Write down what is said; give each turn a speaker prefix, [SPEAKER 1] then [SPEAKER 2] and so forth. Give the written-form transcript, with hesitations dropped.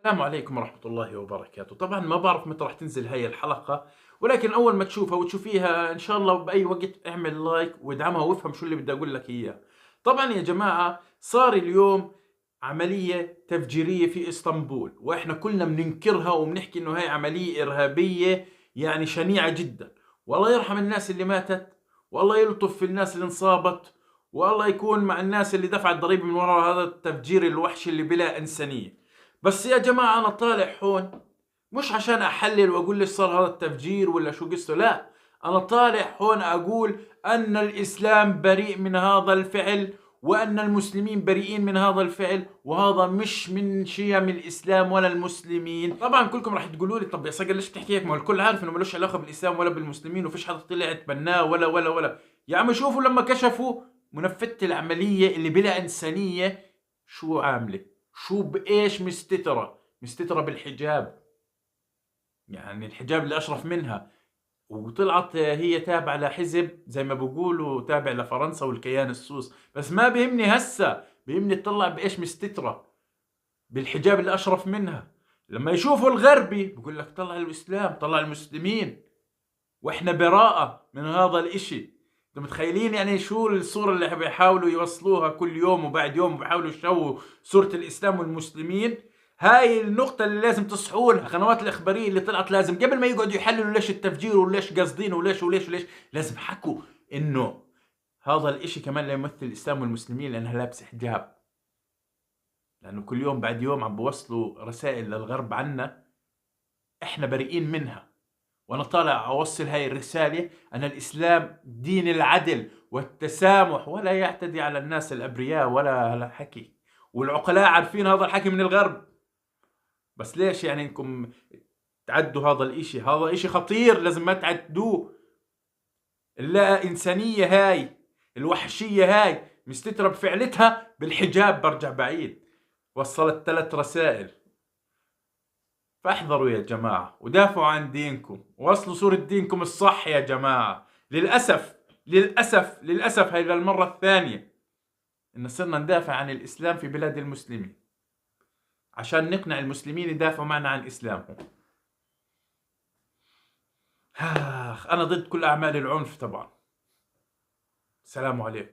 [SPEAKER 1] السلام عليكم ورحمة الله وبركاته. طبعا ما بعرف متى راح تنزل هاي الحلقة، ولكن أول ما تشوفها وتشوفيها إن شاء الله بأي وقت اعمل لايك وادعمها وافهم شو اللي بدي أقول لك إياه. طبعا يا جماعة صار اليوم عملية تفجيرية في إسطنبول، وإحنا كلنا بننكرها وبنحكي إنه هاي عملية إرهابية يعني شنيعة جدا. والله يرحم الناس اللي ماتت، والله يلطف في الناس اللي انصابت، والله يكون مع الناس اللي دفعت ضريبة من وراء هذا التفجير الوحشي اللي بلا إنسانية. بس يا جماعة أنا طالع هون مش عشان أحلل وأقول ليش صار هذا التفجير ولا شو قصته، لا. أنا طالع هون أقول أن الإسلام بريء من هذا الفعل، وأن المسلمين بريئين من هذا الفعل، وهذا مش من شيم الإسلام ولا المسلمين. طبعا كلكم راح تقولوا لي طب يا صقر ليش بتحكي هيك؟ ما هو الكل عارف إنه ملوش علاقة بالإسلام ولا بالمسلمين، وفيش حدا طلع يتبناه ولا. يا عم شوفوا لما كشفوا منفذة العملية اللي بلا إنسانية شو عاملة، شو بإيش مستترة بالحجاب، يعني الحجاب اللي أشرف منها. وطلعت هي تابعة لحزب زي ما بقولوا تابع لفرنسا والكيان السوس. بس ما بيهمني هسا، بيهمني تطلع بإيش مستترة، بالحجاب اللي أشرف منها. لما يشوفوا الغربي بقول لك طلع الإسلام، طلع المسلمين، وإحنا براءة من هذا الإشي. انتم متخيلين يعني شو الصورة اللي بيحاولوا يوصلوها كل يوم وبعد يوم، بيحاولوا يشوهوا صورة الإسلام والمسلمين. هاي النقطة اللي لازم تصحوا لها. القنوات الإخبارية اللي طلعت لازم قبل ما يقعدوا يحللوا ليش التفجير وليش قاصدين وليش لازم حكوا إنه هذا الإشي كمان لا يمثل الإسلام والمسلمين لأنها لابسة حجاب. لأنه كل يوم بعد يوم عم بوصلوا رسائل للغرب عنا إحنا بريئين منها. وأنا طالع أوصل هاي الرسالة أن الإسلام دين العدل والتسامح، ولا يعتدي على الناس الأبرياء ولا على حكي. والعقلاء عارفين هذا الحكي من الغرب، بس ليش يعني إنكم تعدوا هذا الإشي؟ هذا إشي خطير لازم ما تعدوه. اللا إنسانية هاي، الوحشية هاي مستترة بفعلتها بالحجاب. برجع بعيد، وصلت 3 رسائل. فاحذروا يا جماعة ودافعوا عن دينكم، ووصلوا صورة دينكم الصح يا جماعة. للأسف هاي للمرة الثانية إن صرنا ندافع عن الإسلام في بلاد المسلمين عشان نقنع المسلمين يدافعوا معنا عن إسلامهم. أنا ضد كل أعمال العنف طبعا. السلام عليكم.